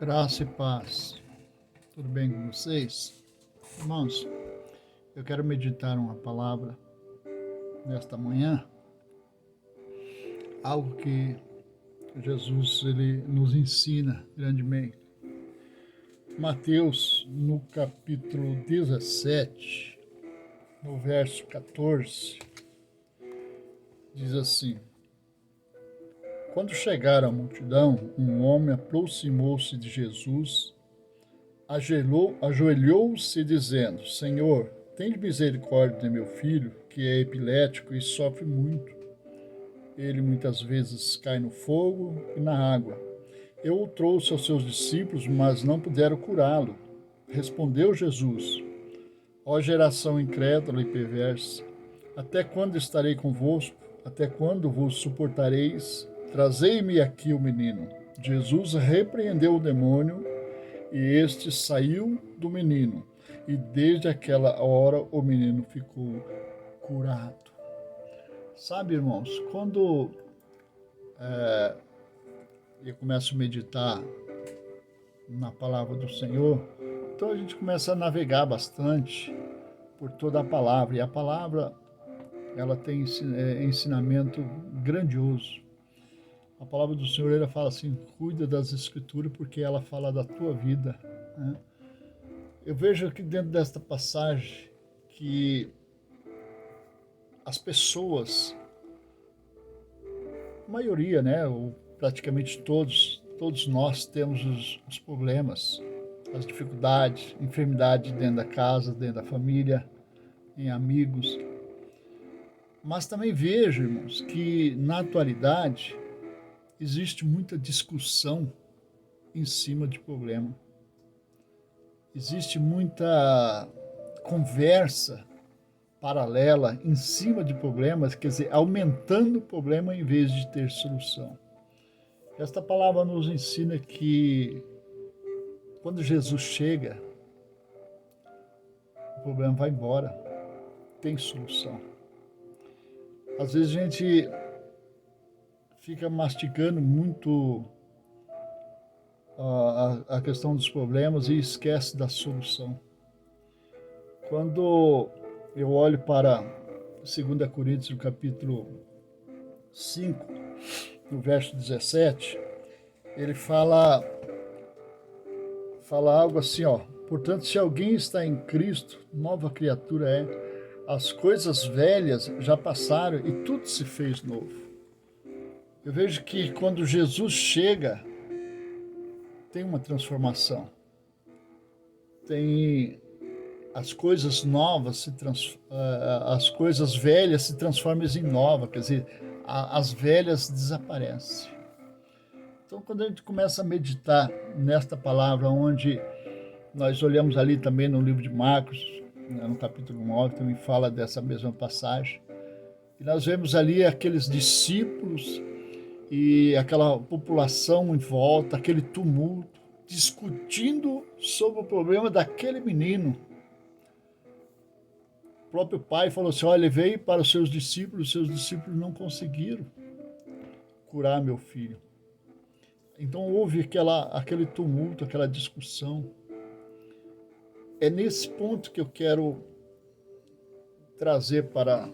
Graça e paz. Tudo bem com vocês? Irmãos, eu quero meditar uma palavra nesta manhã, algo que Jesus ele nos ensina grandemente. Mateus, no capítulo 17, no verso 14, diz assim: Quando chegaram a multidão, um homem aproximou-se de Jesus, ajoelhou-se dizendo: Senhor, tem misericórdia de meu filho, que é epilético e sofre muito. Ele muitas vezes cai no fogo e na água. Eu o trouxe aos seus discípulos, mas não puderam curá-lo. Respondeu Jesus: Ó geração incrédula e perversa, até quando estarei convosco? Até quando vos suportareis? Trazei-me aqui o menino. Jesus repreendeu o demônio e este saiu do menino. E desde aquela hora o menino ficou curado. Sabe, irmãos, quando eu começo a meditar na palavra do Senhor, então a gente começa a navegar bastante por toda a palavra. E a palavra, ela tem ensinamento grandioso. A palavra do Senhor, ela fala assim: cuida das Escrituras, porque ela fala da tua vida, né? Eu vejo aqui dentro desta passagem que as pessoas, a maioria, né, ou praticamente todos nós temos os problemas, as dificuldades, enfermidade dentro da casa, dentro da família, em amigos. Mas também vejo, irmãos, que na atualidade existe muita discussão em cima de problema. Existe muita conversa paralela em cima de problemas, quer dizer, aumentando o problema em vez de ter solução. Esta palavra nos ensina que quando Jesus chega, o problema vai embora, tem solução. Às vezes a gente fica mastigando muito a questão dos problemas e esquece da solução. Quando eu olho para 2 Coríntios, no capítulo 5, no verso 17, ele fala algo assim, ó: portanto, se alguém está em Cristo, nova criatura é. As coisas velhas já passaram e tudo se fez novo. Eu vejo que quando Jesus chega, tem uma transformação. Tem as coisas novas, as coisas velhas se transformam em novas, quer dizer, as velhas desaparecem. Então, quando a gente começa a meditar nesta palavra, onde nós olhamos ali também no livro de Marcos, no capítulo 9, também fala dessa mesma passagem, e nós vemos ali aqueles discípulos e aquela população em volta, aquele tumulto, discutindo sobre o problema daquele menino. O próprio pai falou assim: olha, veio para os seus discípulos não conseguiram curar meu filho. Então houve aquele tumulto, aquela discussão. É nesse ponto que eu quero trazer para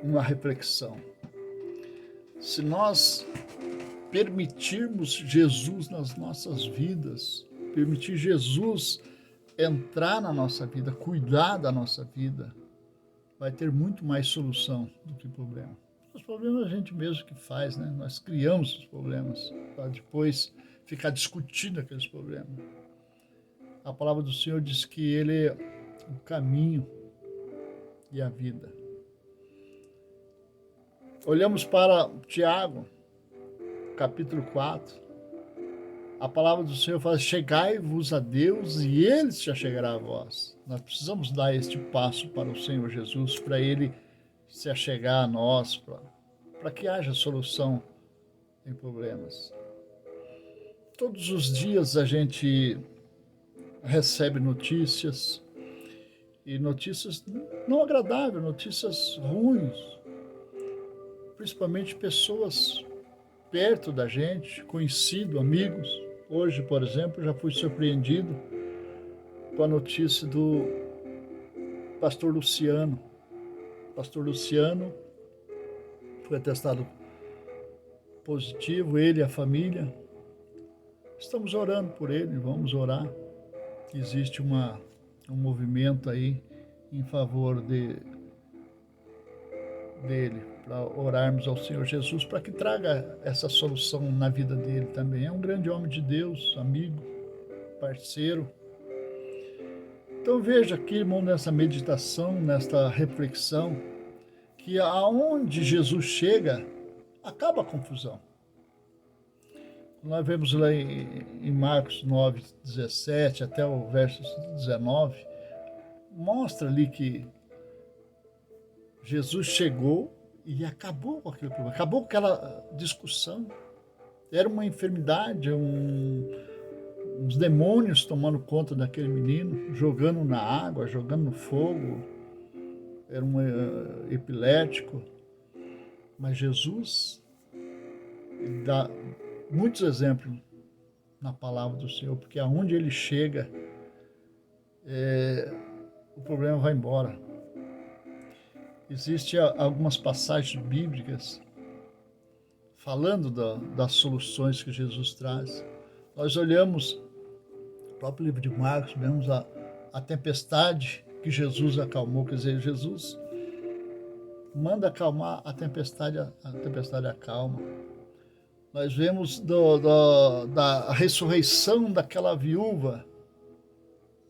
uma reflexão. Se nós permitirmos Jesus nas nossas vidas, permitir Jesus entrar na nossa vida, cuidar da nossa vida, vai ter muito mais solução do que problema. Os problemas a gente mesmo que faz, né? Nós criamos os problemas para depois ficar discutindo aqueles problemas. A palavra do Senhor diz que Ele é o caminho e a vida. Olhamos para Tiago, capítulo 4. A palavra do Senhor fala: chegai-vos a Deus e Ele se achegará a vós. Nós precisamos dar este passo para o Senhor Jesus, para Ele se achegar a nós, para que haja solução em problemas. Todos os dias a gente recebe notícias, e notícias não agradáveis, notícias ruins, principalmente pessoas perto da gente, conhecidos, amigos, Hoje, por exemplo, já fui surpreendido com a notícia do pastor Luciano. O pastor Luciano foi atestado positivo, ele e a família. Estamos orando por ele, vamos orar. Existe um movimento aí em favor dele, para orarmos ao Senhor Jesus para que traga essa solução na vida dele também. É um grande homem de Deus, amigo, parceiro. Então veja aqui, irmão, nessa meditação, nesta reflexão, que aonde Jesus chega, acaba a confusão. Nós vemos lá em Marcos 9, 17 até o verso 19, mostra ali que Jesus chegou e acabou com aquele problema, acabou com aquela discussão. Era uma enfermidade, uns demônios tomando conta daquele menino, jogando na água, jogando no fogo. Era um epilético. Mas Jesus dá muitos exemplos na palavra do Senhor, porque aonde ele chega, o problema vai embora. Existem algumas passagens bíblicas falando das soluções que Jesus traz. Nós olhamos o próprio livro de Marcos, vemos a tempestade que Jesus acalmou, quer dizer, Jesus manda acalmar a tempestade acalma. Nós vemos da ressurreição daquela viúva,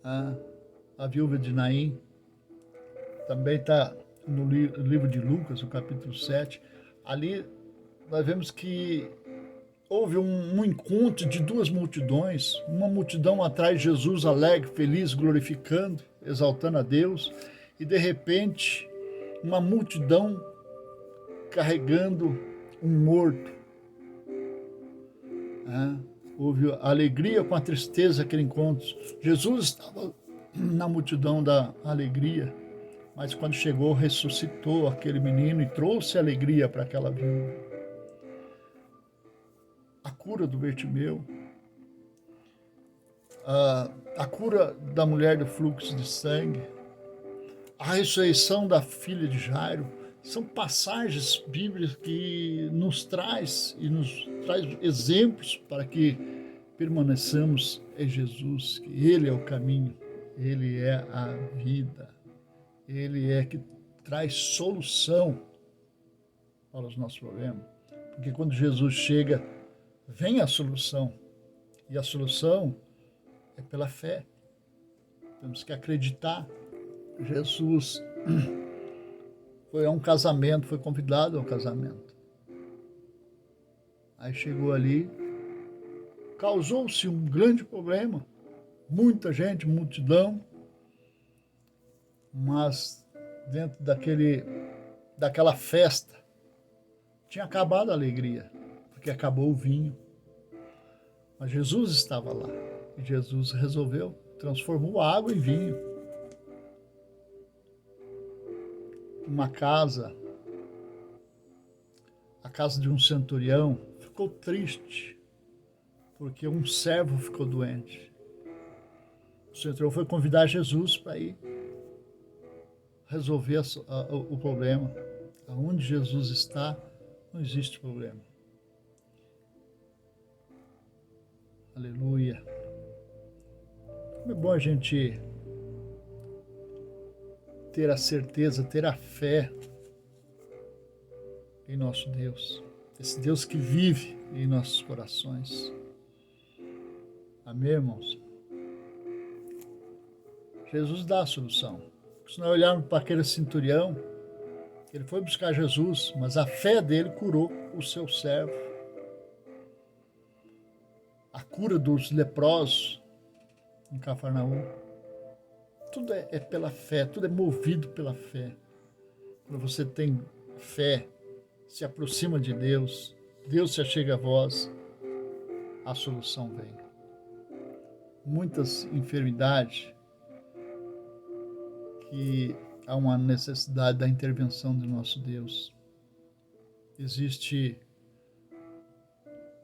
a viúva de Naim, também está no livro de Lucas, no capítulo 7, ali nós vemos que houve um encontro de duas multidões, uma multidão atrás de Jesus, alegre, feliz, glorificando, exaltando a Deus, e de repente uma multidão carregando um morto. Houve a alegria com a tristeza aquele encontro. Jesus estava na multidão da alegria, mas quando chegou, ressuscitou aquele menino e trouxe alegria para aquela viúva. A cura do Bertimeu, a cura da mulher do fluxo de sangue, a ressurreição da filha de Jairo, são passagens bíblicas que nos traz exemplos para que permaneçamos em Jesus, que Ele é o caminho, Ele é a vida. Ele é que traz solução para os nossos problemas. Porque quando Jesus chega, vem a solução. E a solução é pela fé. Temos que acreditar. Jesus foi a um casamento, foi convidado ao casamento. Aí chegou ali, causou-se um grande problema. Muita gente, multidão. Mas dentro daquela festa, tinha acabado a alegria, porque acabou o vinho. Mas Jesus estava lá, e Jesus resolveu, transformou a água em vinho. Uma casa, a casa de um centurião, ficou triste, porque um servo ficou doente. O centurião foi convidar Jesus para ir resolver o problema. Aonde Jesus está, não existe problema. Aleluia. Como é bom a gente ter a certeza, ter a fé em nosso Deus. Esse Deus que vive em nossos corações. Amém, irmãos? Jesus dá a solução. Se nós olharmos para aquele centurião, ele foi buscar Jesus, mas a fé dele curou o seu servo. A cura dos leprosos em Cafarnaum. Tudo é pela fé, tudo é movido pela fé. Quando você tem fé, se aproxima de Deus, Deus se achega a vós, a solução vem. Muitas enfermidades que há uma necessidade da intervenção do nosso Deus. Existe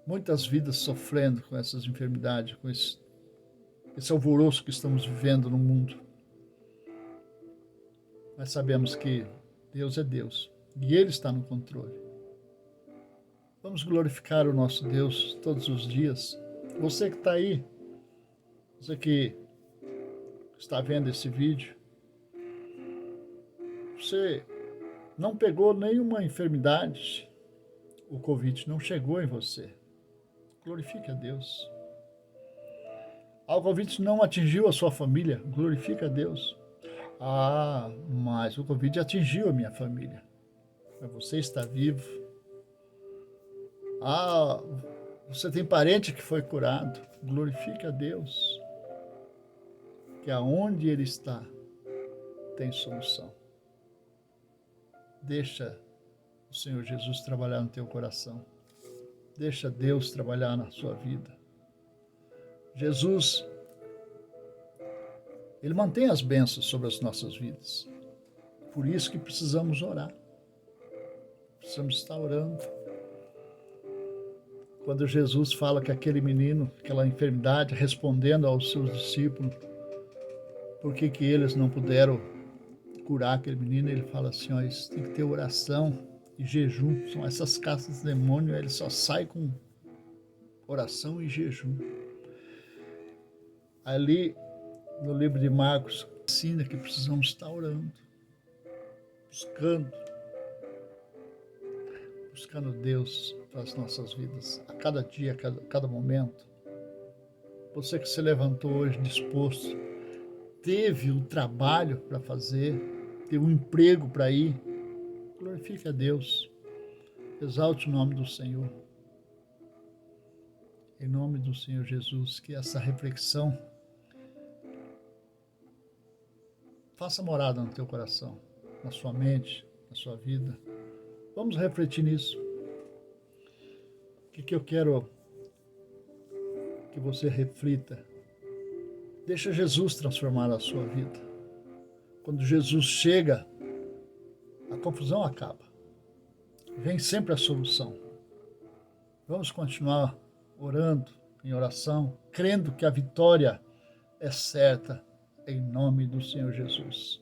muitas vidas sofrendo com essas enfermidades, com esse alvoroço que estamos vivendo no mundo. Mas sabemos que Deus é Deus e Ele está no controle. Vamos glorificar o nosso Deus todos os dias. Você que está aí, você que está vendo esse vídeo, você não pegou nenhuma enfermidade, o Covid não chegou em você. Glorifique a Deus. O Covid não atingiu a sua família, glorifique a Deus. Mas o Covid atingiu a minha família. Mas você está vivo. Você tem parente que foi curado, glorifique a Deus. Que aonde Ele está, tem solução. Deixa o Senhor Jesus trabalhar no teu coração. Deixa Deus trabalhar na sua vida. Jesus, Ele mantém as bênçãos sobre as nossas vidas. Por isso que precisamos orar. Precisamos estar orando. Quando Jesus fala que aquele menino, aquela enfermidade, respondendo aos seus discípulos, por que eles não puderam curar aquele menino, ele fala assim, isso tem que ter oração e jejum. São essas casas de demônio, ele só sai com oração e jejum. Ali no livro de Marcos, ensina que precisamos estar orando, buscando Deus para as nossas vidas, a cada dia, a cada momento. Você que se levantou hoje disposto, teve um trabalho para fazer, teve um emprego para ir, glorifique a Deus, exalte o nome do Senhor. Em nome do Senhor Jesus, que essa reflexão faça morada no teu coração, na sua mente, na sua vida. Vamos refletir nisso. O que eu quero que você reflita? Deixa Jesus transformar a sua vida. Quando Jesus chega, a confusão acaba. Vem sempre a solução. Vamos continuar orando, em oração, crendo que a vitória é certa, em nome do Senhor Jesus.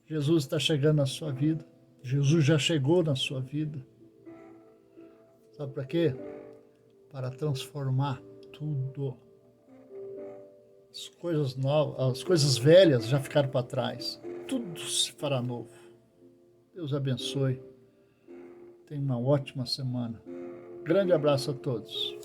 Jesus está chegando na sua vida. Jesus já chegou na sua vida. Sabe para quê? Para transformar tudo. As coisas novas, as coisas velhas já ficaram para trás. Tudo se fará novo. Deus abençoe. Tenha uma ótima semana. Grande abraço a todos.